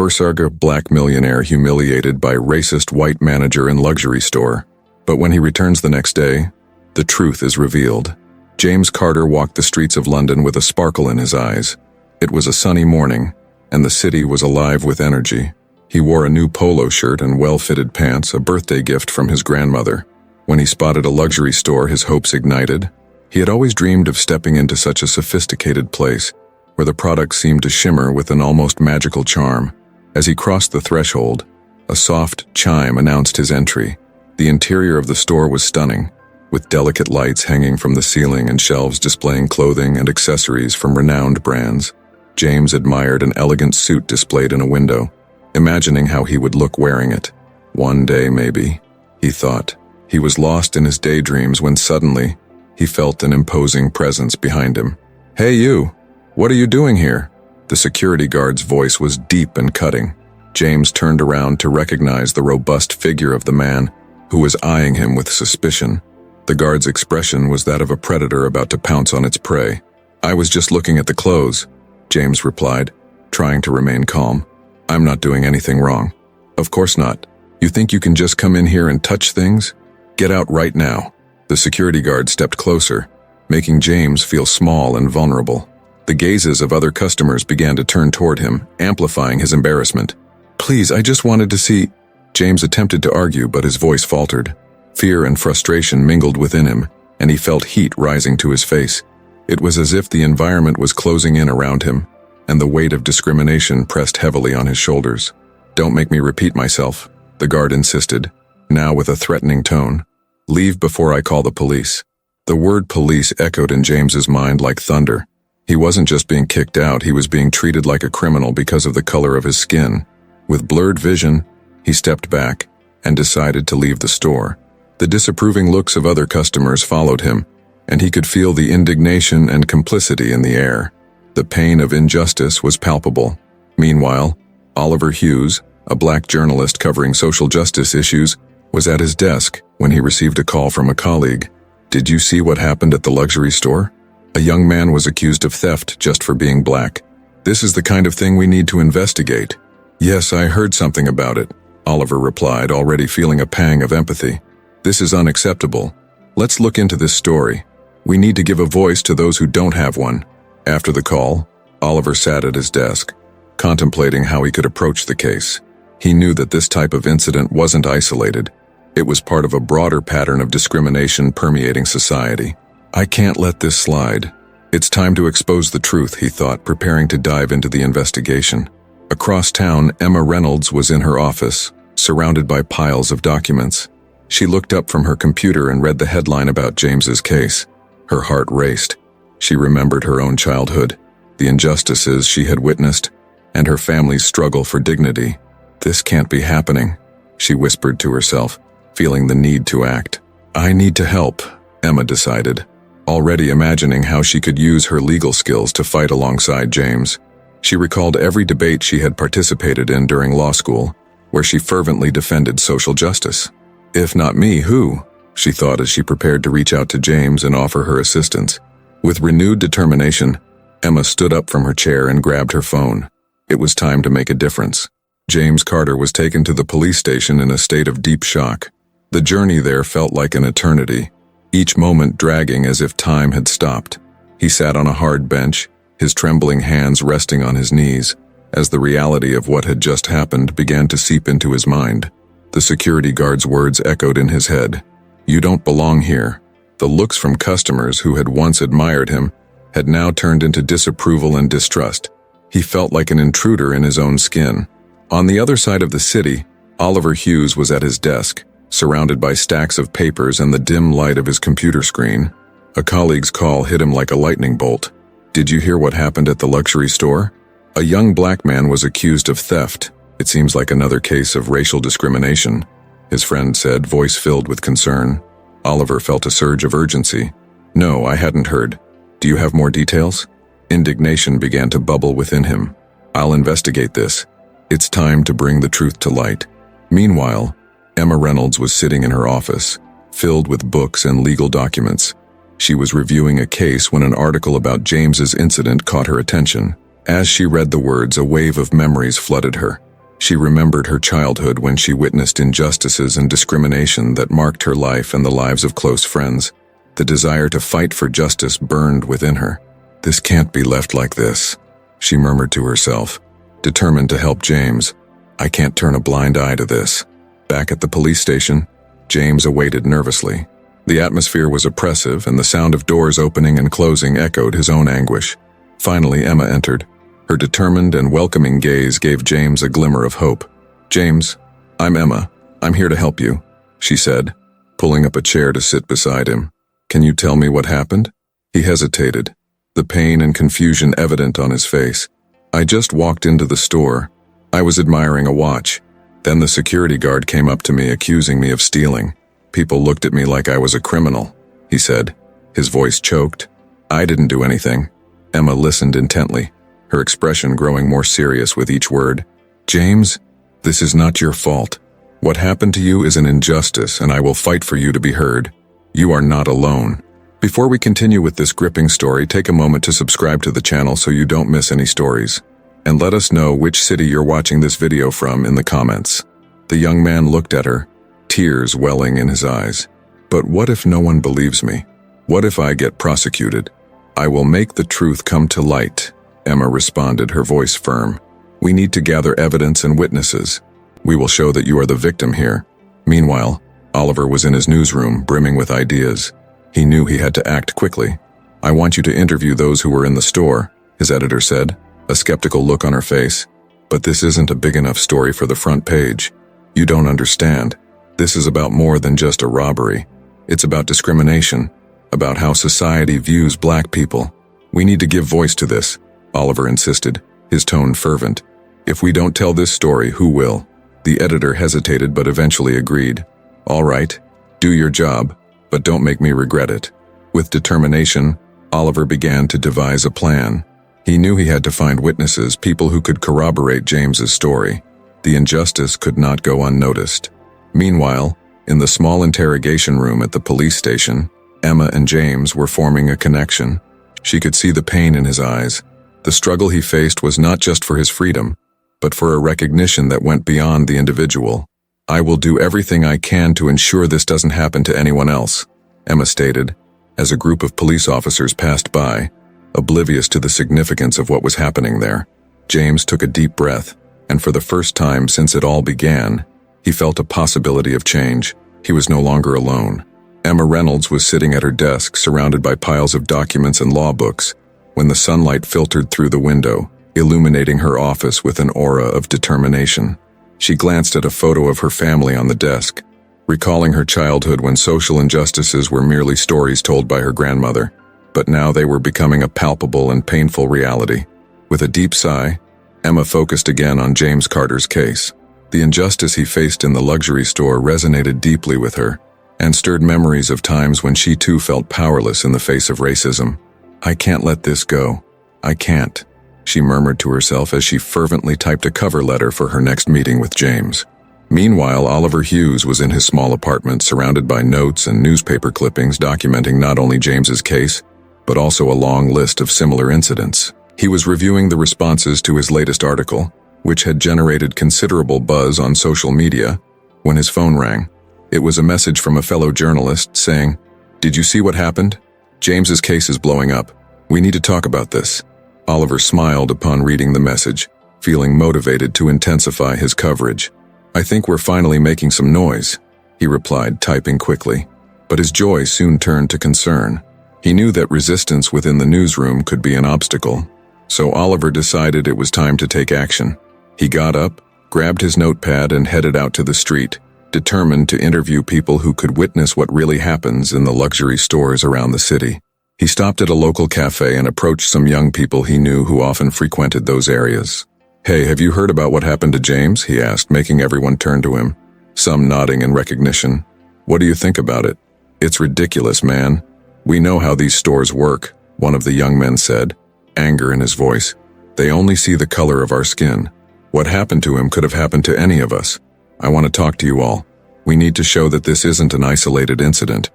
Forsarga black millionaire humiliated by racist white manager in luxury store. But when he returns the next day, the truth is revealed. James Carter walked the streets of London with a sparkle in his eyes. It was a sunny morning, and the city was alive with energy. He wore a new polo shirt and well-fitted pants, a birthday gift from his grandmother. When he spotted a luxury store, his hopes ignited. He had always dreamed of stepping into such a sophisticated place, where the products seemed to shimmer with an almost magical charm. As he crossed the threshold, a soft chime announced his entry. The interior of the store was stunning, with delicate lights hanging from the ceiling and shelves displaying clothing and accessories from renowned brands. James admired an elegant suit displayed in a window, imagining how he would look wearing it. One day, maybe, he thought. He was lost in his daydreams when suddenly, he felt an imposing presence behind him. "Hey you, what are you doing here?" The security guard's voice was deep and cutting. James turned around to recognize the robust figure of the man who was eyeing him with suspicion. The guard's expression was that of a predator about to pounce on its prey. "I was just looking at the clothes," James replied, trying to remain calm. "I'm not doing anything wrong." "Of course not. You think you can just come in here and touch things? Get out right now." The security guard stepped closer, making James feel small and vulnerable. The gazes of other customers began to turn toward him, amplifying his embarrassment. "Please, I just wanted to see—" James attempted to argue, but his voice faltered. Fear and frustration mingled within him, and he felt heat rising to his face. It was as if the environment was closing in around him, and the weight of discrimination pressed heavily on his shoulders. "Don't make me repeat myself," the guard insisted, now with a threatening tone. "Leave before I call the police." The word police echoed in James's mind like thunder. He wasn't just being kicked out, he was being treated like a criminal because of the color of his skin. With blurred vision, he stepped back and decided to leave the store. The disapproving looks of other customers followed him, and he could feel the indignation and complicity in the air. The pain of injustice was palpable. Meanwhile, Oliver Hughes, a black journalist covering social justice issues, was at his desk when he received a call from a colleague. "Did you see what happened at the luxury store? A young man was accused of theft just for being black. This is the kind of thing we need to investigate." "Yes, I heard something about it," Oliver replied, already feeling a pang of empathy. "This is unacceptable. Let's look into this story. We need to give a voice to those who don't have one." After the call, Oliver sat at his desk, contemplating how he could approach the case. He knew that this type of incident wasn't isolated. It was part of a broader pattern of discrimination permeating society. "I can't let this slide. It's time to expose the truth," he thought, preparing to dive into the investigation. Across town, Emma Reynolds was in her office, surrounded by piles of documents. She looked up from her computer and read the headline about James's case. Her heart raced. She remembered her own childhood, the injustices she had witnessed, and her family's struggle for dignity. "This can't be happening," she whispered to herself, feeling the need to act. "I need to help," Emma decided, already imagining how she could use her legal skills to fight alongside James. She recalled every debate she had participated in during law school, where she fervently defended social justice. "If not me, who?" she thought as she prepared to reach out to James and offer her assistance. With renewed determination, Emma stood up from her chair and grabbed her phone. It was time to make a difference. James Carter was taken to the police station in a state of deep shock. The journey there felt like an eternity, each moment dragging as if time had stopped. He sat on a hard bench, his trembling hands resting on his knees, as the reality of what had just happened began to seep into his mind. The security guard's words echoed in his head. "You don't belong here." The looks from customers who had once admired him had now turned into disapproval and distrust. He felt like an intruder in his own skin. On the other side of the city, Oliver Hughes was at his desk, surrounded by stacks of papers and the dim light of his computer screen. A colleague's call hit him like a lightning bolt. "Did you hear what happened at the luxury store? A young black man was accused of theft. It seems like another case of racial discrimination," his friend said, voice filled with concern. Oliver felt a surge of urgency. "No, I hadn't heard. Do you have more details?" Indignation began to bubble within him. "I'll investigate this. It's time to bring the truth to light." Meanwhile, Emma Reynolds was sitting in her office, filled with books and legal documents. She was reviewing a case when an article about James's incident caught her attention. As she read the words, a wave of memories flooded her. She remembered her childhood when she witnessed injustices and discrimination that marked her life and the lives of close friends. The desire to fight for justice burned within her. "This can't be left like this," she murmured to herself, determined to help James. "I can't turn a blind eye to this." Back at the police station, James awaited nervously. The atmosphere was oppressive, and the sound of doors opening and closing echoed his own anguish. Finally, Emma entered. Her determined and welcoming gaze gave James a glimmer of hope. "James, I'm Emma. I'm here to help you," she said, pulling up a chair to sit beside him. "Can you tell me what happened?" He hesitated, the pain and confusion evident on his face. "I just walked into the store. I was admiring a watch. Then the security guard came up to me accusing me of stealing. People looked at me like I was a criminal," he said, his voice choked. "I didn't do anything." Emma listened intently, her expression growing more serious with each word. "James, this is not your fault. What happened to you is an injustice, and I will fight for you to be heard. You are not alone." Before we continue with this gripping story, take a moment to subscribe to the channel so you don't miss any stories. And let us know which city you're watching this video from in the comments. The young man looked at her, tears welling in his eyes. "But what if no one believes me? What if I get prosecuted?" "I will make the truth come to light," Emma responded, her voice firm. "We need to gather evidence and witnesses. We will show that you are the victim here." Meanwhile, Oliver was in his newsroom, brimming with ideas. He knew he had to act quickly. "I want you to interview those who were in the store," his editor said, a skeptical look on her face. "But this isn't a big enough story for the front page. You don't understand. This is about more than just a robbery. It's about discrimination, about how society views black people. We need to give voice to this," Oliver insisted, his tone fervent. "If we don't tell this story, who will?" The editor hesitated but eventually agreed. "All right, do your job, but don't make me regret it." With determination, Oliver began to devise a plan. He knew he had to find witnesses, people who could corroborate James's story. The injustice could not go unnoticed. Meanwhile, in the small interrogation room at the police station, Emma and James were forming a connection. She could see the pain in his eyes. The struggle he faced was not just for his freedom, but for a recognition that went beyond the individual. "I will do everything I can to ensure this doesn't happen to anyone else," Emma stated, as a group of police officers passed by, oblivious to the significance of what was happening there. James took a deep breath, and for the first time since it all began, he felt a possibility of change. He was no longer alone. Emma Reynolds was sitting at her desk, surrounded by piles of documents and law books, when the sunlight filtered through the window, illuminating her office with an aura of determination. She glanced at a photo of her family on the desk, recalling her childhood when social injustices were merely stories told by her grandmother, but now they were becoming a palpable and painful reality. With a deep sigh, Emma focused again on James Carter's case. The injustice he faced in the luxury store resonated deeply with her, and stirred memories of times when she too felt powerless in the face of racism. "I can't let this go. I can't," she murmured to herself as she fervently typed a cover letter for her next meeting with James. Meanwhile, Oliver Hughes was in his small apartment, surrounded by notes and newspaper clippings documenting not only James's case, but also a long list of similar incidents. He was reviewing the responses to his latest article, which had generated considerable buzz on social media, when his phone rang. It was a message from a fellow journalist saying, "Did you see what happened? James's case is blowing up. We need to talk about this." Oliver smiled upon reading the message, feeling motivated to intensify his coverage. "I think we're finally making some noise," he replied, typing quickly. But his joy soon turned to concern. He knew that resistance within the newsroom could be an obstacle, so Oliver decided it was time to take action. He got up, grabbed his notepad, and headed out to the street, determined to interview people who could witness what really happens in the luxury stores around the city. He stopped at a local cafe and approached some young people he knew who often frequented those areas. "Hey, have you heard about what happened to James?" he asked, making everyone turn to him, some nodding in recognition. "What do you think about it?" "It's ridiculous, man. We know how these stores work," one of the young men said, anger in his voice. "They only see the color of our skin. What happened to him could have happened to any of us. I want to talk to you all. We need to show that this isn't an isolated incident."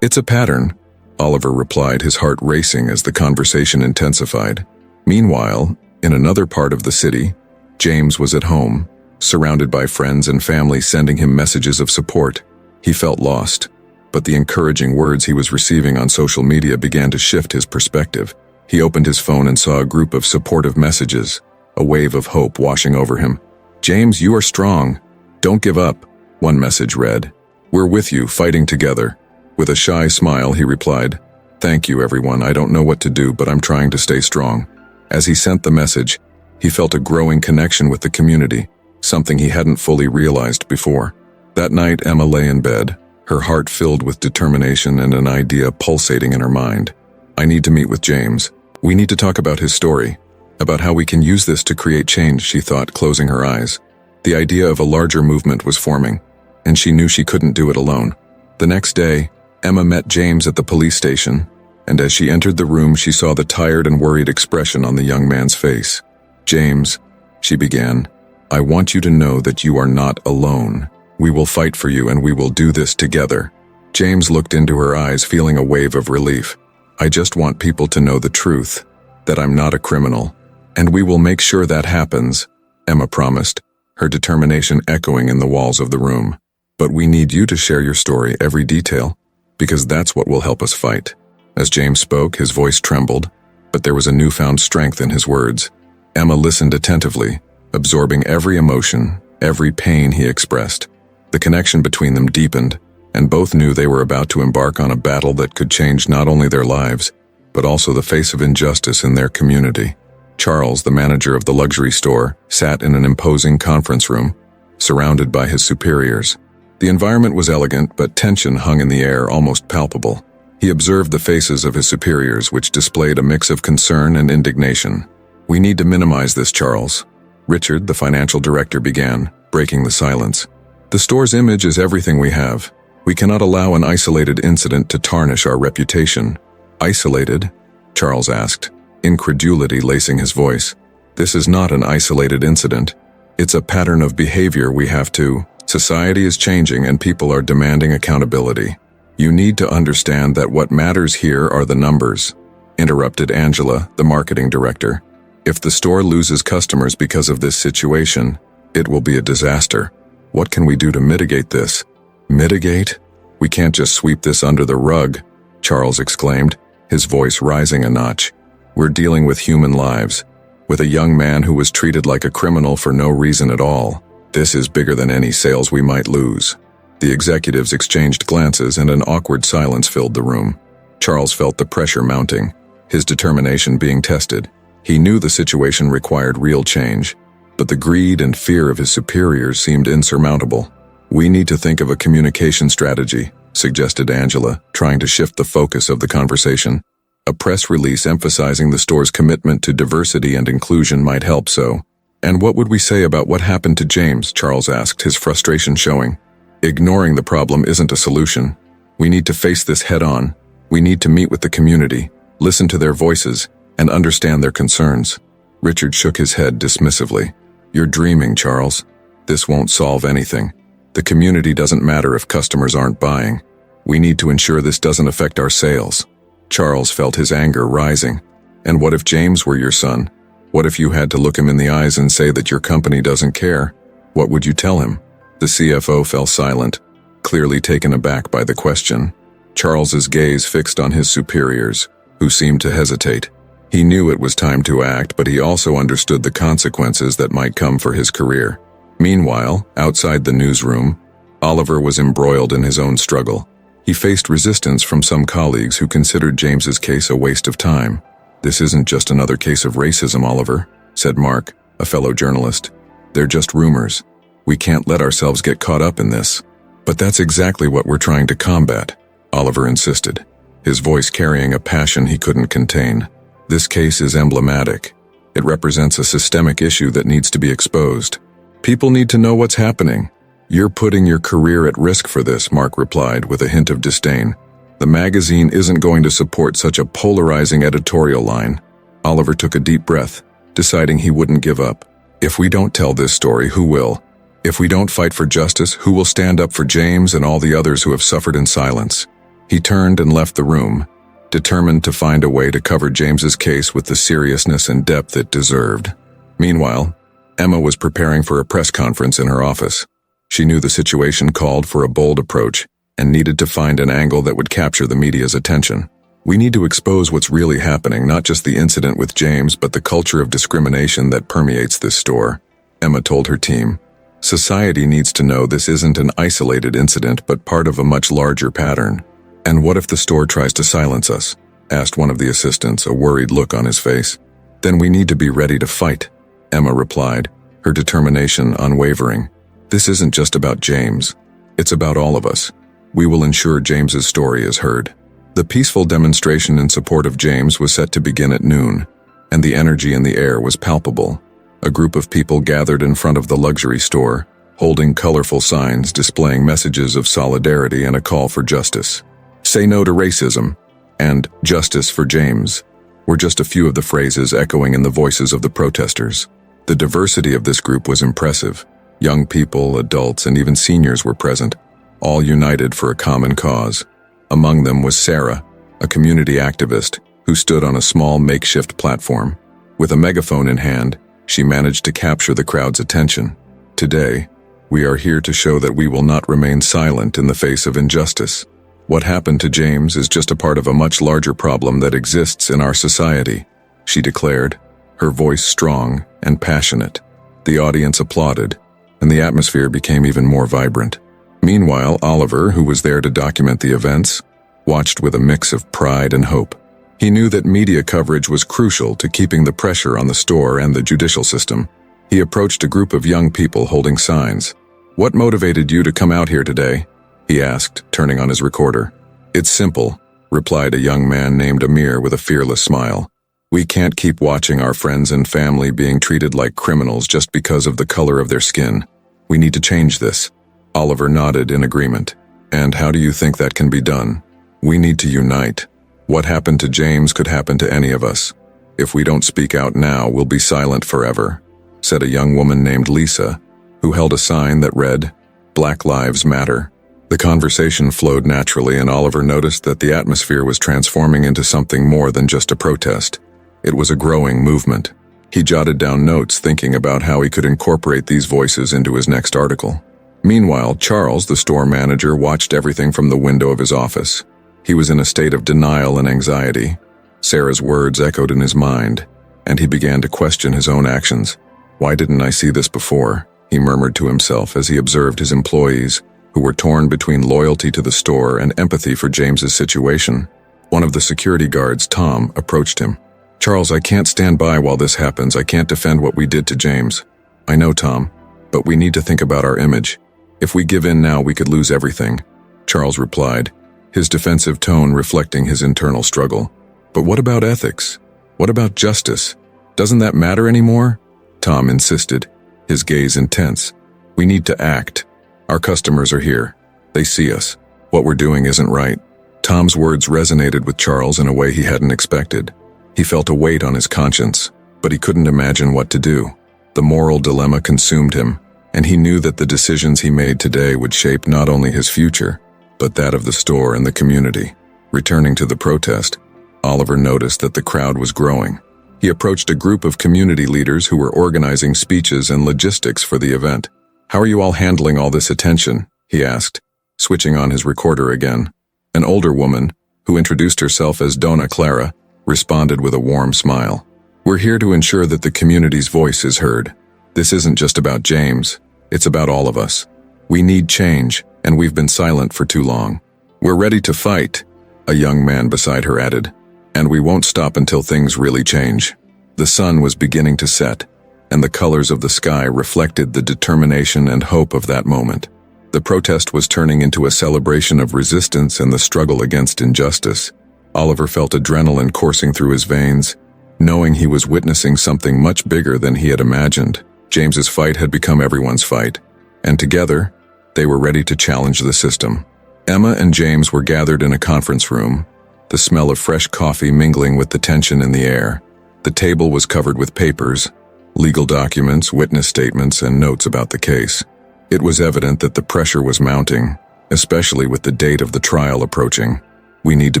"It's a pattern," Oliver replied, his heart racing as the conversation intensified. Meanwhile, in another part of the city, James was at home, surrounded by friends and family sending him messages of support. He felt lost, but the encouraging words he was receiving on social media began to shift his perspective. He opened his phone and saw a group of supportive messages, a wave of hope washing over him. "James, you are strong. Don't give up," one message read. "We're with you, fighting together." With a shy smile, he replied, "Thank you, everyone. I don't know what to do, but I'm trying to stay strong." As he sent the message, he felt a growing connection with the community, something he hadn't fully realized before. That night, Emma lay in bed, her heart filled with determination and an idea pulsating in her mind. "I need to meet with James. We need to talk about his story, about how we can use this to create change," she thought, closing her eyes. The idea of a larger movement was forming, and she knew she couldn't do it alone. The next day, Emma met James at the police station, and as she entered the room, she saw the tired and worried expression on the young man's face. "James," she began, "I want you to know that you are not alone. We will fight for you and we will do this together." James looked into her eyes, feeling a wave of relief. "I just want people to know the truth, that I'm not a criminal, and we will make sure that happens," Emma promised, her determination echoing in the walls of the room. "But we need you to share your story, every detail, because that's what will help us fight." As James spoke, his voice trembled, but there was a newfound strength in his words. Emma listened attentively, absorbing every emotion, every pain he expressed. The connection between them deepened, and both knew they were about to embark on a battle that could change not only their lives, but also the face of injustice in their community. Charles, the manager of the luxury store, sat in an imposing conference room, surrounded by his superiors. The environment was elegant, but tension hung in the air, almost palpable. He observed the faces of his superiors, which displayed a mix of concern and indignation. "We need to minimize this, Charles," Richard, the financial director, began, breaking the silence. "The store's image is everything we have. We cannot allow an isolated incident to tarnish our reputation." "Isolated?" Charles asked, incredulity lacing his voice. "This is not an isolated incident. It's a pattern of behavior we have to. Society is changing and people are demanding accountability. You need to understand that what matters here are the numbers," interrupted Angela, the marketing director. "If the store loses customers because of this situation, it will be a disaster. What can we do to mitigate this?" "Mitigate? We can't just sweep this under the rug," Charles exclaimed, his voice rising a notch. "We're dealing with human lives, with a young man who was treated like a criminal for no reason at all. This is bigger than any sales we might lose." The executives exchanged glances and an awkward silence filled the room. Charles felt the pressure mounting, his determination being tested. He knew the situation required real change, but the greed and fear of his superiors seemed insurmountable. "We need to think of a communication strategy," suggested Angela, trying to shift the focus of the conversation. "A press release emphasizing the store's commitment to diversity and inclusion might help so." "And what would we say about what happened to James?" Charles asked, his frustration showing. "Ignoring the problem isn't a solution. We need to face this head-on. We need to meet with the community, listen to their voices, and understand their concerns." Richard shook his head dismissively. "You're dreaming, Charles. This won't solve anything. The community doesn't matter if customers aren't buying. We need to ensure this doesn't affect our sales." Charles felt his anger rising. "And what if James were your son? What if you had to look him in the eyes and say that your company doesn't care? What would you tell him?" The CFO fell silent, clearly taken aback by the question. Charles's gaze fixed on his superiors, who seemed to hesitate. He knew it was time to act, but he also understood the consequences that might come for his career. Meanwhile, outside the newsroom, Oliver was embroiled in his own struggle. He faced resistance from some colleagues who considered James's case a waste of time. "This isn't just another case of racism, Oliver," said Mark, a fellow journalist. "They're just rumors. We can't let ourselves get caught up in this." "But that's exactly what we're trying to combat," Oliver insisted, his voice carrying a passion he couldn't contain. "This case is emblematic. It represents a systemic issue that needs to be exposed. People need to know what's happening." "You're putting your career at risk for this," Mark replied with a hint of disdain. "The magazine isn't going to support such a polarizing editorial line." Oliver took a deep breath, deciding he wouldn't give up. "If we don't tell this story, who will? If we don't fight for justice, who will stand up for James and all the others who have suffered in silence?" He turned and left the room, determined to find a way to cover James's case with the seriousness and depth it deserved. Meanwhile, Emma was preparing for a press conference in her office. She knew the situation called for a bold approach and needed to find an angle that would capture the media's attention. We need to expose what's really happening, not just the incident with James, but the culture of discrimination that permeates this store, Emma told her team. Society needs to know this isn't an isolated incident, but part of a much larger pattern. And what if the store tries to silence us? Asked one of the assistants, a worried look on his face. Then we need to be ready to fight, Emma replied, her determination unwavering. This isn't just about James. It's about all of us. We will ensure James's story is heard. The peaceful demonstration in support of James was set to begin at noon, and the energy in the air was palpable. A group of people gathered in front of the luxury store, holding colorful signs displaying messages of solidarity and a call for justice. "Say no to racism," and "Justice for James" were just a few of the phrases echoing in the voices of the protesters. The diversity of this group was impressive. Young people, adults, and even seniors were present, all united for a common cause. Among them was Sarah, a community activist who stood on a small makeshift platform. With a megaphone in hand, she managed to capture the crowd's attention. "Today, we are here to show that we will not remain silent in the face of injustice. What happened to James is just a part of a much larger problem that exists in our society," she declared, her voice strong and passionate. The audience applauded, and the atmosphere became even more vibrant. Meanwhile, Oliver, who was there to document the events, watched with a mix of pride and hope. He knew that media coverage was crucial to keeping the pressure on the store and the judicial system. He approached a group of young people holding signs. "What motivated you to come out here today?" he asked, turning on his recorder. "It's simple," replied a young man named Amir with a fearless smile. "We can't keep watching our friends and family being treated like criminals just because of the color of their skin. We need to change this." Oliver nodded in agreement. "And how do you think that can be done?" "We need to unite. What happened to James could happen to any of us. If we don't speak out now, we'll be silent forever," said a young woman named Lisa, who held a sign that read, "Black Lives Matter." The conversation flowed naturally, and Oliver noticed that the atmosphere was transforming into something more than just a protest. It was a growing movement. He jotted down notes, thinking about how he could incorporate these voices into his next article. Meanwhile, Charles, the store manager, watched everything from the window of his office. He was in a state of denial and anxiety. Sarah's words echoed in his mind, and he began to question his own actions. "Why didn't I see this before?" he murmured to himself as he observed his employees, who were torn between loyalty to the store and empathy for James's situation. One of the security guards, Tom, approached him. "Charles, I can't stand by while this happens. I can't defend what we did to James." "I know, Tom, but we need to think about our image. If we give in now, we could lose everything," Charles replied, his defensive tone reflecting his internal struggle. "But what about ethics? What about justice? Doesn't that matter anymore?" Tom insisted, his gaze intense. "We need to act. Our customers are here. They see us. What we're doing isn't right." Tom's words resonated with Charles in a way he hadn't expected. He felt a weight on his conscience, but he couldn't imagine what to do. The moral dilemma consumed him, and he knew that the decisions he made today would shape not only his future, but that of the store and the community. Returning to the protest, Oliver noticed that the crowd was growing. He approached a group of community leaders who were organizing speeches and logistics for the event. "How are you all handling all this attention?" he asked, switching on his recorder again. An older woman, who introduced herself as Donna Clara, responded with a warm smile. "We're here to ensure that the community's voice is heard. This isn't just about James, it's about all of us. We need change, and we've been silent for too long. We're ready to fight," a young man beside her added, "and we won't stop until things really change." The sun was beginning to set, and the colors of the sky reflected the determination and hope of that moment. The protest was turning into a celebration of resistance and the struggle against injustice. Oliver felt adrenaline coursing through his veins, knowing he was witnessing something much bigger than he had imagined. James's fight had become everyone's fight, and together, they were ready to challenge the system. Emma and James were gathered in a conference room, the smell of fresh coffee mingling with the tension in the air. The table was covered with papers, legal documents, witness statements, and notes about the case. It was evident that the pressure was mounting, especially with the date of the trial approaching. "We need to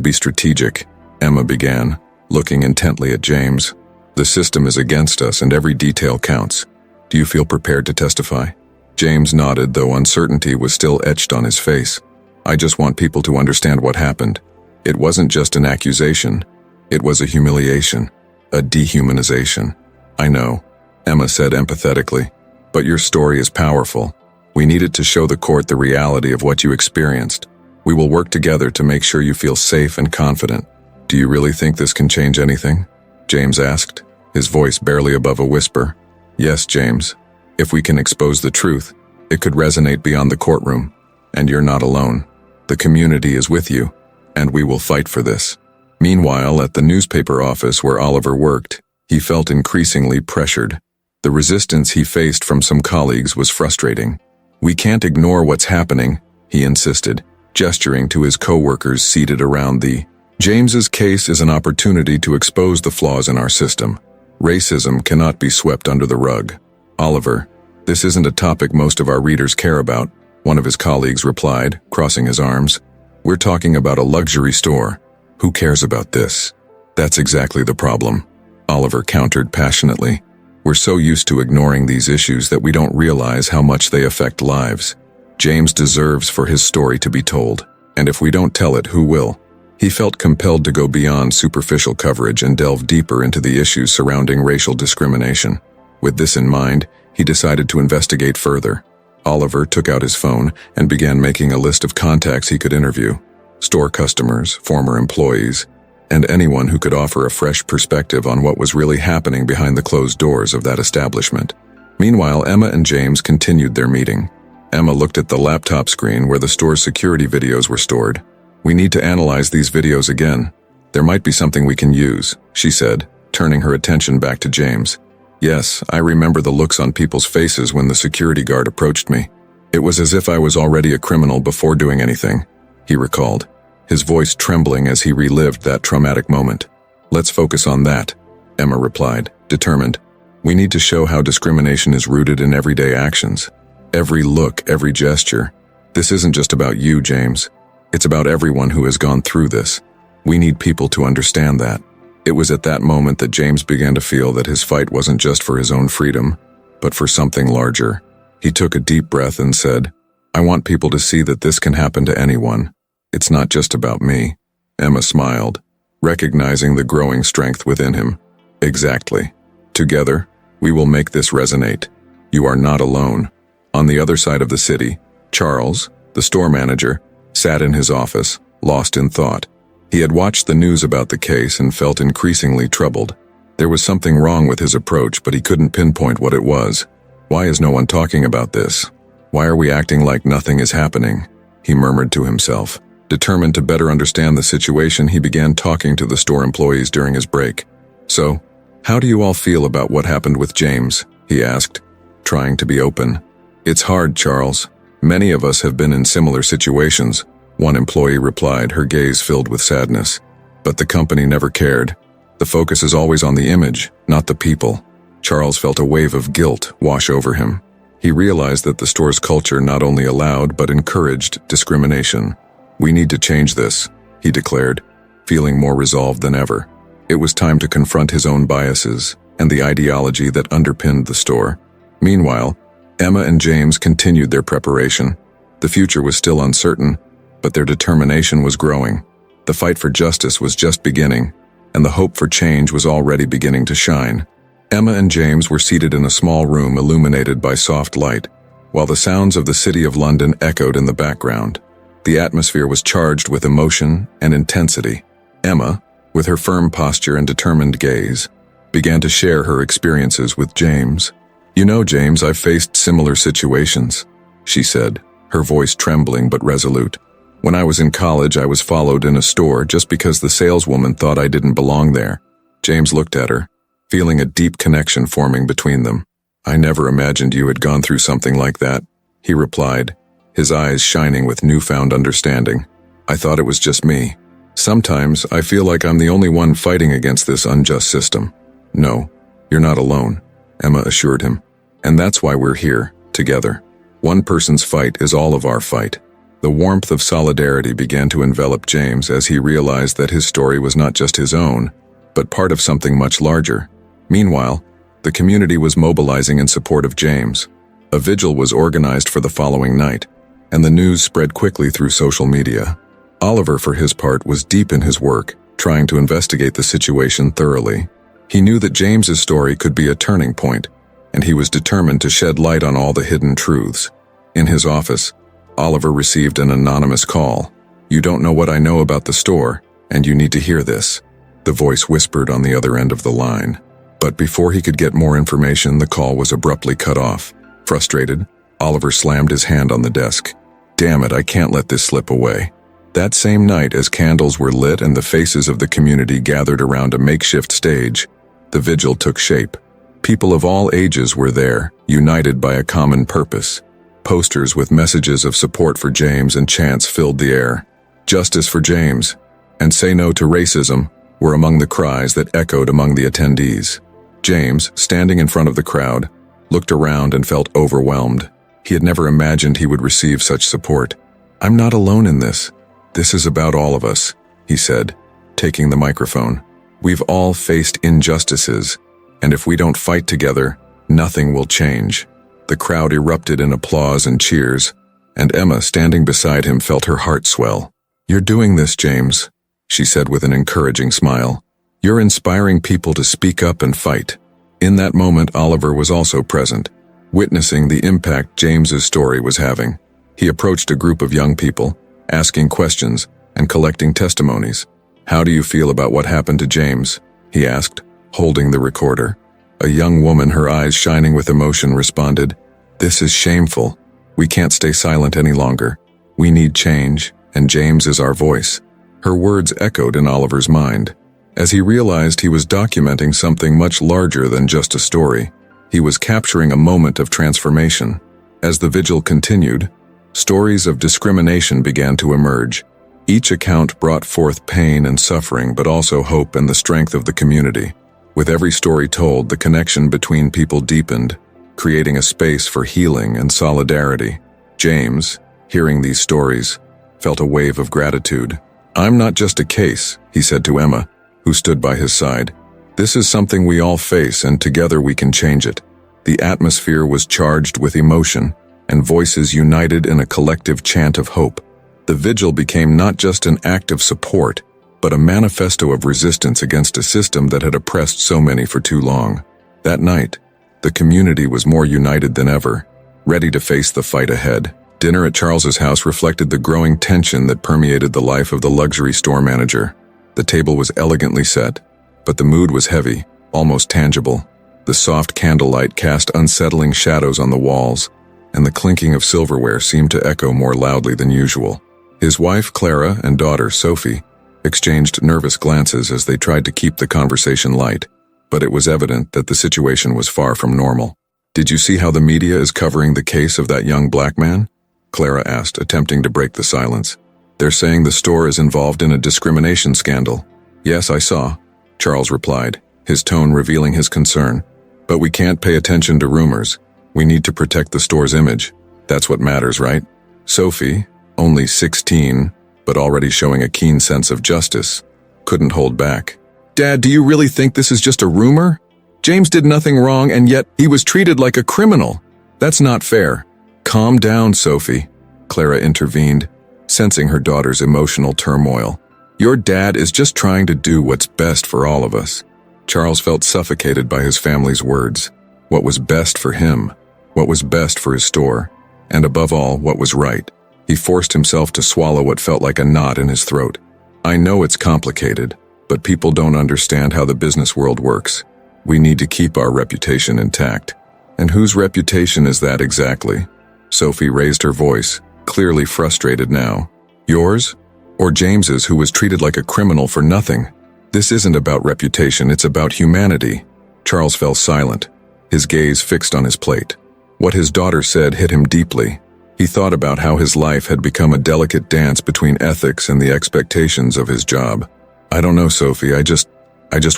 be strategic," Emma began, looking intently at James. "The system is against us and every detail counts. Do you feel prepared to testify? James nodded, though uncertainty was still etched on his face. I just want people to understand what happened. It wasn't just an accusation. It was a humiliation, a dehumanization. I know, Emma said empathetically, but your story is powerful. We needed to show the court the reality of what you experienced. We will work together to make sure you feel safe and confident. Do you really think this can change anything? James asked, his voice barely above a whisper. Yes, James. If we can expose the truth, it could resonate beyond the courtroom. And you're not alone. The community is with you, and we will fight for this. Meanwhile, at the newspaper office where Oliver worked, he felt increasingly pressured. The resistance he faced from some colleagues was frustrating. We can't ignore what's happening, he insisted, gesturing to his co-workers seated around the James's case is an opportunity to expose the flaws in our system. Racism cannot be swept under the rug. Oliver, this isn't a topic most of our readers care about, one of his colleagues replied, crossing his arms. We're talking about a luxury store. Who cares about this? That's exactly the problem, Oliver countered passionately. We're so used to ignoring these issues that we don't realize how much they affect lives. James deserves for his story to be told, and if we don't tell it, who will? He felt compelled to go beyond superficial coverage and delve deeper into the issues surrounding racial discrimination. With this in mind, he decided to investigate further. Oliver took out his phone and began making a list of contacts he could interview: store customers, former employees, and anyone who could offer a fresh perspective on what was really happening behind the closed doors of that establishment. Meanwhile, Emma and James continued their meeting. Emma looked at the laptop screen where the store's security videos were stored. We need to analyze these videos again. There might be something we can use, she said, turning her attention back to James. Yes, I remember the looks on people's faces when the security guard approached me. It was as if I was already a criminal before doing anything, he recalled, his voice trembling as he relived that traumatic moment. Let's focus on that, Emma replied, determined. We need to show how discrimination is rooted in everyday actions. Every look, every gesture. This isn't just about you, James. It's about everyone who has gone through this. We need people to understand that. It was at that moment that James began to feel that his fight wasn't just for his own freedom, but for something larger. He took a deep breath and said, I want people to see that this can happen to anyone. It's not just about me. Emma smiled, recognizing the growing strength within him. Exactly. Together, we will make this resonate. You are not alone. On the other side of the city, Charles, the store manager, sat in his office, lost in thought. He had watched the news about the case and felt increasingly troubled. There was something wrong with his approach, but he couldn't pinpoint what it was. Why is no one talking about this? Why are we acting like nothing is happening? He murmured to himself. Determined to better understand the situation, he began talking to the store employees during his break. So, how do you all feel about what happened with James? He asked, trying to be open. It's hard, Charles. Many of us have been in similar situations, one employee replied, her gaze filled with sadness. But the company never cared. The focus is always on the image, not the people. Charles felt a wave of guilt wash over him. He realized that the store's culture not only allowed but encouraged discrimination. We need to change this, he declared, feeling more resolved than ever. It was time to confront his own biases and the ideology that underpinned the store. Meanwhile, Emma and James continued their preparation. The future was still uncertain, but their determination was growing. The fight for justice was just beginning, and the hope for change was already beginning to shine. Emma and James were seated in a small room illuminated by soft light, while the sounds of the City of London echoed in the background. The atmosphere was charged with emotion and intensity. Emma, with her firm posture and determined gaze, began to share her experiences with James. You know, James, I've faced similar situations, she said, her voice trembling but resolute. When I was in college, I was followed in a store just because the saleswoman thought I didn't belong there. James looked at her, feeling a deep connection forming between them. I never imagined you had gone through something like that, he replied, his eyes shining with newfound understanding. I thought it was just me. Sometimes I feel like I'm the only one fighting against this unjust system. No, you're not alone, Emma assured him. And that's why we're here, together. One person's fight is all of our fight. The warmth of solidarity began to envelop James as he realized that his story was not just his own, but part of something much larger. Meanwhile, The community was mobilizing in support of James. A vigil was organized for the following night, and the news spread quickly through social media. Oliver, for his part, was deep in his work, trying to investigate the situation thoroughly. He knew that James's story could be a turning point, and he was determined to shed light on all the hidden truths. In his office, Oliver received an anonymous call. "You don't know what I know about the store, and you need to hear this," the voice whispered on the other end of the line. But before he could get more information, the call was abruptly cut off. Frustrated, Oliver slammed his hand on the desk. "Damn it, I can't let this slip away." That same night, as candles were lit and the faces of the community gathered around a makeshift stage, the vigil took shape. People of all ages were there, united by a common purpose. Posters with messages of support for James and chants filled the air. "Justice for James," and "Say no to racism," were among the cries that echoed among the attendees. James, standing in front of the crowd, looked around and felt overwhelmed. He had never imagined he would receive such support. "I'm not alone in this. This is about all of us," he said, taking the microphone. "We've all faced injustices, and if we don't fight together, nothing will change." The crowd erupted in applause and cheers, and Emma, standing beside him, felt her heart swell. "You're doing this, James," she said with an encouraging smile. "You're inspiring people to speak up and fight." In that moment, Oliver was also present, witnessing the impact James's story was having. He approached a group of young people, asking questions and collecting testimonies. "How do you feel about what happened to James?" he asked, holding the recorder. A young woman, her eyes shining with emotion, responded, "This is shameful. We can't stay silent any longer. We need change, and James is our voice." Her words echoed in Oliver's mind. As he realized he was documenting something much larger than just a story, he was capturing a moment of transformation. As the vigil continued, stories of discrimination began to emerge. Each account brought forth pain and suffering, but also hope and the strength of the community. With every story told, the connection between people deepened, creating a space for healing and solidarity. James, hearing these stories, felt a wave of gratitude. "I'm not just a case," he said to Emma, who stood by his side. "This is something we all face, and together we can change it." The atmosphere was charged with emotion, and voices united in a collective chant of hope. The vigil became not just an act of support, but a manifesto of resistance against a system that had oppressed so many for too long. That night, the community was more united than ever, ready to face the fight ahead. Dinner at Charles's house reflected the growing tension that permeated the life of the luxury store manager. The table was elegantly set, but the mood was heavy, almost tangible. The soft candlelight cast unsettling shadows on the walls, and the clinking of silverware seemed to echo more loudly than usual. His wife, Clara, and daughter, Sophie, exchanged nervous glances as they tried to keep the conversation light, but it was evident that the situation was far from normal. "Did you see how the media is covering the case of that young black man?" Clara asked, attempting to break the silence. "They're saying the store is involved in a discrimination scandal." "Yes, I saw," Charles replied, his tone revealing his concern. "But we can't pay attention to rumors. We need to protect the store's image. That's what matters, right?" Sophie, only 16, but already showing a keen sense of justice, couldn't hold back. "Dad, do you really think this is just a rumor? James did nothing wrong, and yet he was treated like a criminal. That's not fair." "Calm down, Sophie," Clara intervened, sensing her daughter's emotional turmoil. "Your dad is just trying to do what's best for all of us." Charles felt suffocated by his family's words. What was best for him? What was best for his store? And above all, what was right? He forced himself to swallow what felt like a knot in his throat. "I know it's complicated, but people don't understand how the business world works. We need to keep our reputation intact." "And whose reputation is that exactly?" Sophie raised her voice, clearly frustrated now. "Yours? Or James's, who was treated like a criminal for nothing? This isn't about reputation, it's about humanity." Charles fell silent, his gaze fixed on his plate. What his daughter said hit him deeply. He thought about how his life had become a delicate dance between ethics and the expectations of his job. "I don't know, Sophie, I just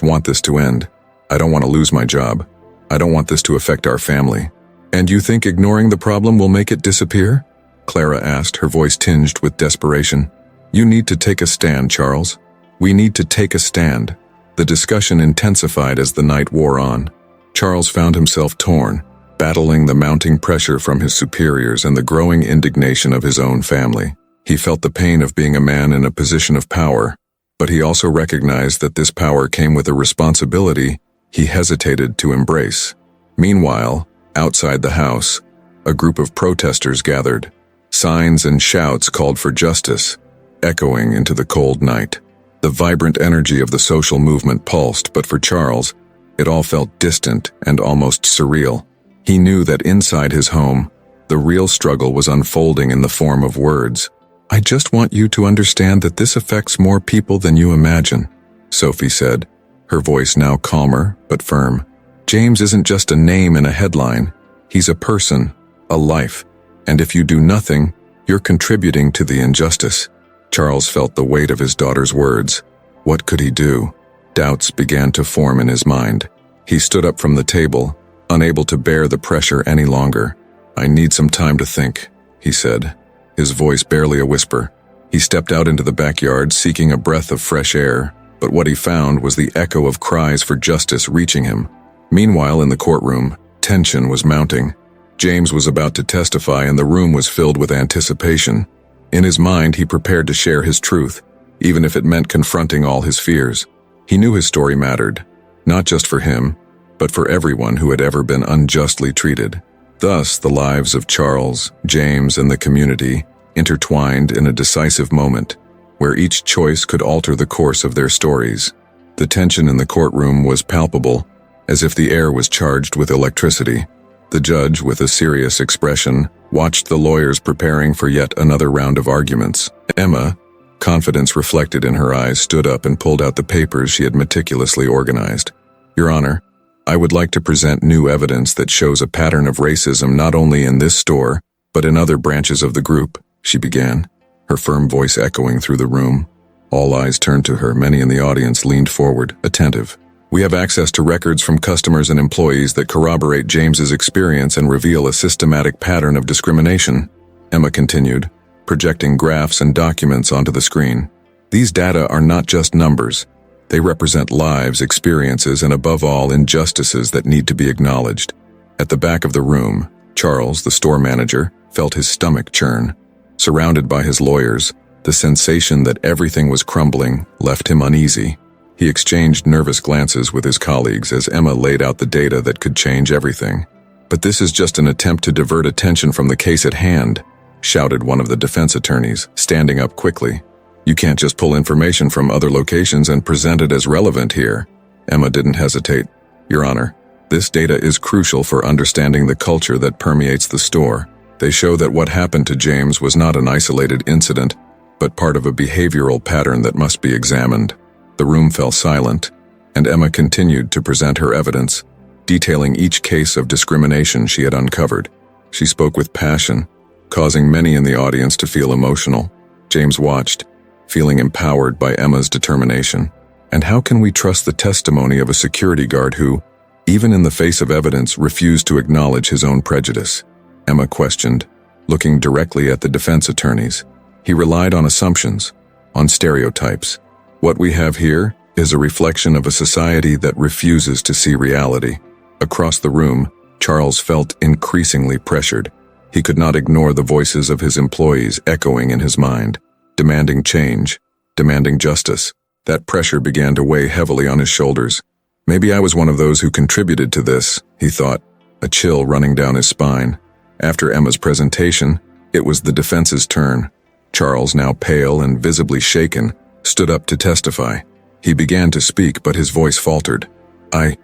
want this to end. I don't want to lose my job. I don't want this to affect our family." "And you think ignoring the problem will make it disappear?" Clara asked, her voice tinged with desperation. "You need to take a stand, Charles. We need to take a stand." The discussion intensified as the night wore on. Charles found himself torn, battling the mounting pressure from his superiors and the growing indignation of his own family. He felt the pain of being a man in a position of power, but he also recognized that this power came with a responsibility he hesitated to embrace. Meanwhile, outside the house, a group of protesters gathered. Signs and shouts called for justice, echoing into the cold night. The vibrant energy of the social movement pulsed, but for Charles, it all felt distant and almost surreal. He knew that inside his home, the real struggle was unfolding in the form of words. "I just want you to understand that this affects more people than you imagine," Sophie said, her voice now calmer but firm. "James isn't just a name in a headline. He's a person, a life, and if you do nothing, you're contributing to the injustice." Charles felt the weight of his daughter's words. What could he do? Doubts began to form in his mind. He stood up from the table, unable to bear the pressure any longer. "I need some time to think," he said, his voice barely a whisper. He stepped out into the backyard, seeking a breath of fresh air, but what he found was the echo of cries for justice reaching him. Meanwhile, in the courtroom, tension was mounting. James was about to testify and the room was filled with anticipation. In his mind, he prepared to share his truth, even if it meant confronting all his fears. He knew his story mattered, not just for him, but for everyone who had ever been unjustly treated. Thus, the lives of Charles, James, and the community intertwined in a decisive moment, where each choice could alter the course of their stories. The tension in the courtroom was palpable, as if the air was charged with electricity. The judge, with a serious expression, watched the lawyers preparing for yet another round of arguments. Emma, confidence reflected in her eyes, stood up and pulled out the papers she had meticulously organized. "Your Honor, I would like to present new evidence that shows a pattern of racism not only in this store, but in other branches of the group," she began, her firm voice echoing through the room. All eyes turned to her. Many in the audience leaned forward, attentive. "We have access to records from customers and employees that corroborate James's experience and reveal a systematic pattern of discrimination," Emma continued, projecting graphs and documents onto the screen. "These data are not just numbers. They represent lives, experiences, and above all, injustices that need to be acknowledged." At the back of the room, Charles, the store manager, felt his stomach churn. Surrounded by his lawyers, the sensation that everything was crumbling left him uneasy. He exchanged nervous glances with his colleagues as Emma laid out the data that could change everything. "But this is just an attempt to divert attention from the case at hand," shouted one of the defense attorneys, standing up quickly. "You can't just pull information from other locations and present it as relevant here." Emma didn't hesitate. "Your Honor, this data is crucial for understanding the culture that permeates the store. They show that what happened to James was not an isolated incident, but part of a behavioral pattern that must be examined." The room fell silent, and Emma continued to present her evidence, detailing each case of discrimination she had uncovered. She spoke with passion, causing many in the audience to feel emotional. James watched, feeling empowered by Emma's determination. "And how can we trust the testimony of a security guard who, even in the face of evidence, refused to acknowledge his own prejudice?" Emma questioned, looking directly at the defense attorneys. "He relied on assumptions, on stereotypes. What we have here is a reflection of a society that refuses to see reality." Across the room, Charles felt increasingly pressured. He could not ignore the voices of his employees echoing in his mind, demanding change, demanding justice. That pressure began to weigh heavily on his shoulders. "Maybe I was one of those who contributed to this," he thought, a chill running down his spine. After Emma's presentation, it was the defense's turn. Charles, now pale and visibly shaken, stood up to testify. He began to speak, but his voice faltered. I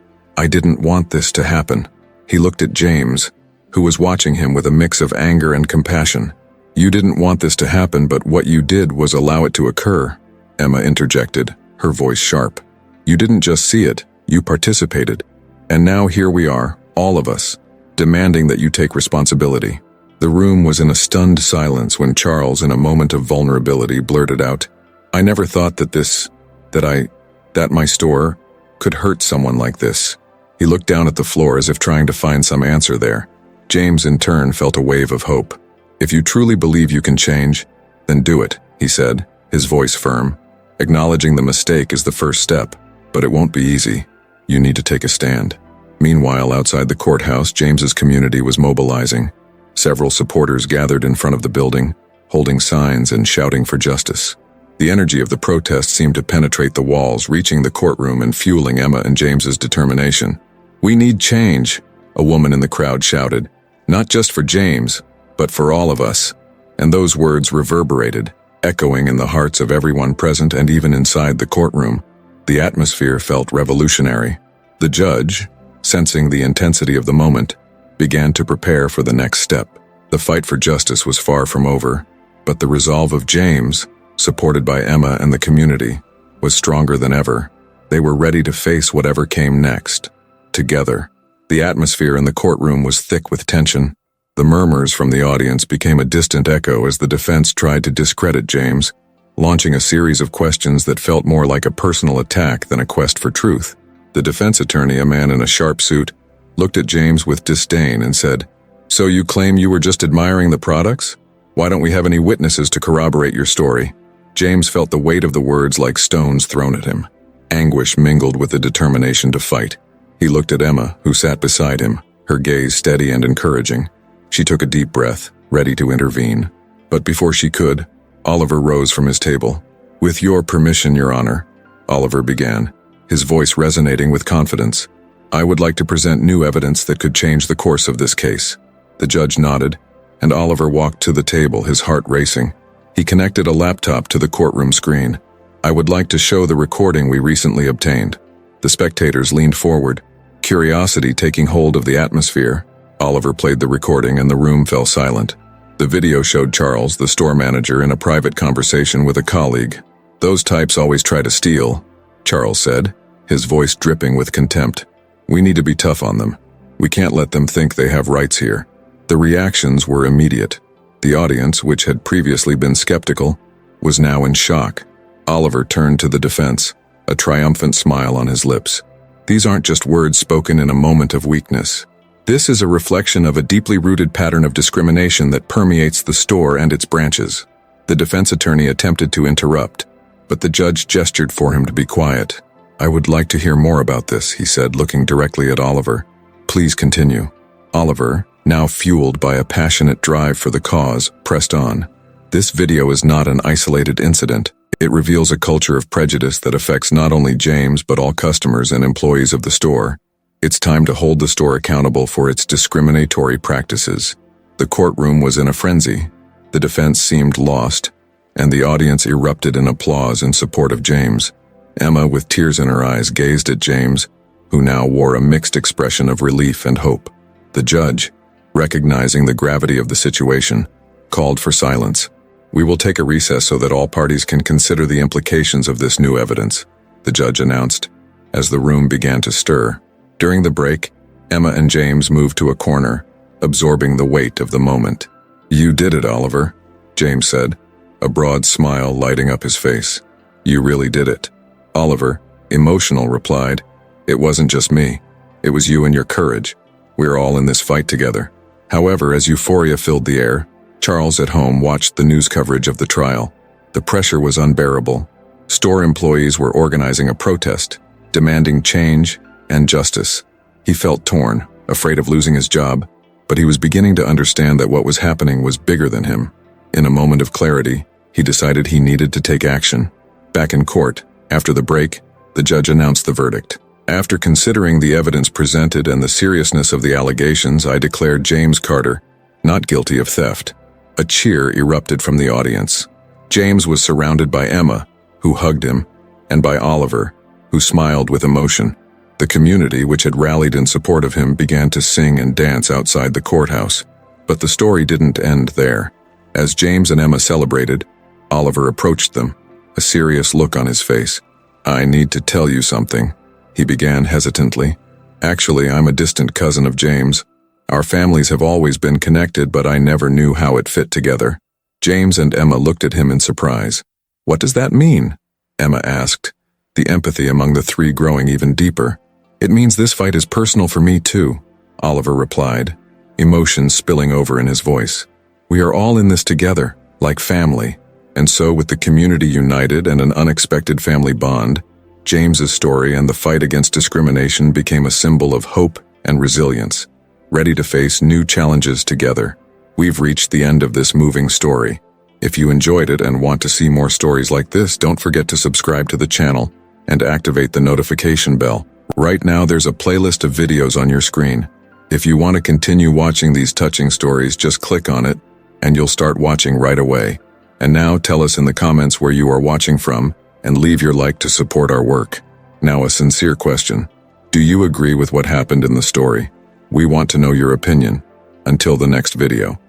didn't want this to happen." He looked at James, who was watching him with a mix of anger and compassion. "You didn't want this to happen, but what you did was allow it to occur," Emma interjected, her voice sharp. "You didn't just see it, you participated. And now here we are, all of us, demanding that you take responsibility." The room was in a stunned silence when Charles, in a moment of vulnerability, blurted out, "I never thought that my store could hurt someone like this." He looked down at the floor as if trying to find some answer there. James, in turn, felt a wave of hope. "If you truly believe you can change, then do it," he said, his voice firm. "Acknowledging the mistake is the first step, but it won't be easy. You need to take a stand." Meanwhile, outside the courthouse, James's community was mobilizing. Several supporters gathered in front of the building, holding signs and shouting for justice. The energy of the protest seemed to penetrate the walls, reaching the courtroom and fueling Emma and James's determination. "We need change," a woman in the crowd shouted. "Not just for James, but for all of us." And those words reverberated, echoing in the hearts of everyone present and even inside the courtroom. The atmosphere felt revolutionary. The judge, sensing the intensity of the moment, began to prepare for the next step. The fight for justice was far from over, but the resolve of James, supported by Emma and the community, was stronger than ever. They were ready to face whatever came next. Together, the atmosphere in the courtroom was thick with tension. The murmurs from the audience became a distant echo as the defense tried to discredit James, launching a series of questions that felt more like a personal attack than a quest for truth. The defense attorney, a man in a sharp suit, looked at James with disdain and said, "So you claim you were just admiring the products? Why don't we have any witnesses to corroborate your story?" James felt the weight of the words like stones thrown at him. Anguish mingled with the determination to fight. He looked at Emma, who sat beside him, her gaze steady and encouraging. She took a deep breath, ready to intervene. But before she could, Oliver rose from his table. "With your permission, Your Honor," Oliver began, his voice resonating with confidence. "I would like to present new evidence that could change the course of this case." The judge nodded, and Oliver walked to the table, his heart racing. He connected a laptop to the courtroom screen. "I would like to show the recording we recently obtained." The spectators leaned forward, curiosity taking hold of the atmosphere. Oliver played the recording and the room fell silent. The video showed Charles, the store manager, in a private conversation with a colleague. "Those types always try to steal," Charles said, his voice dripping with contempt. "We need to be tough on them. We can't let them think they have rights here." The reactions were immediate. The audience, which had previously been skeptical, was now in shock. Oliver turned to the defense, a triumphant smile on his lips. "These aren't just words spoken in a moment of weakness. This is a reflection of a deeply rooted pattern of discrimination that permeates the store and its branches." The defense attorney attempted to interrupt, but the judge gestured for him to be quiet. "I would like to hear more about this," he said, looking directly at Oliver. "Please continue." Oliver, now fueled by a passionate drive for the cause, pressed on. "This video is not an isolated incident. It reveals a culture of prejudice that affects not only James but all customers and employees of the store. It's time to hold the store accountable for its discriminatory practices." The courtroom was in a frenzy. The defense seemed lost, and the audience erupted in applause in support of James. Emma, with tears in her eyes, gazed at James, who now wore a mixed expression of relief and hope. The judge, recognizing the gravity of the situation, called for silence. "We will take a recess so that all parties can consider the implications of this new evidence," the judge announced, as the room began to stir. During the break, Emma and James moved to a corner, absorbing the weight of the moment. "You did it, Oliver," James said, a broad smile lighting up his face. "You really did it." Oliver, emotional, replied, "It wasn't just me. It was you and your courage. We're all in this fight together." However, as euphoria filled the air, Charles at home watched the news coverage of the trial. The pressure was unbearable. Store employees were organizing a protest, demanding change and justice. He felt torn, afraid of losing his job, but he was beginning to understand that what was happening was bigger than him. In a moment of clarity, he decided he needed to take action. Back in court, after the break, the judge announced the verdict. "After considering the evidence presented and the seriousness of the allegations, I declared James Carter not guilty of theft." A cheer erupted from the audience. James was surrounded by Emma, who hugged him, and by Oliver, who smiled with emotion. The community, which had rallied in support of him, began to sing and dance outside the courthouse. But the story didn't end there. As James and Emma celebrated, Oliver approached them, a serious look on his face. "I need to tell you something," he began hesitantly. "Actually, I'm a distant cousin of James. Our families have always been connected, but I never knew how it fit together." James and Emma looked at him in surprise. "What does that mean?" Emma asked, the empathy among the three growing even deeper. "It means this fight is personal for me too," Oliver replied, emotion spilling over in his voice. "We are all in this together, like family." And so, with the community united and an unexpected family bond, James's story and the fight against discrimination became a symbol of hope and resilience, ready to face new challenges together. We've reached the end of this moving story. If you enjoyed it and want to see more stories like this, don't forget to subscribe to the channel and activate the notification bell. Right now, there's a playlist of videos on your screen. If you want to continue watching these touching stories, just click on it and you'll start watching right away. And now tell us in the comments where you are watching from and leave your like to support our work. Now, a sincere question. Do you agree with what happened in the story? We want to know your opinion. Until the next video.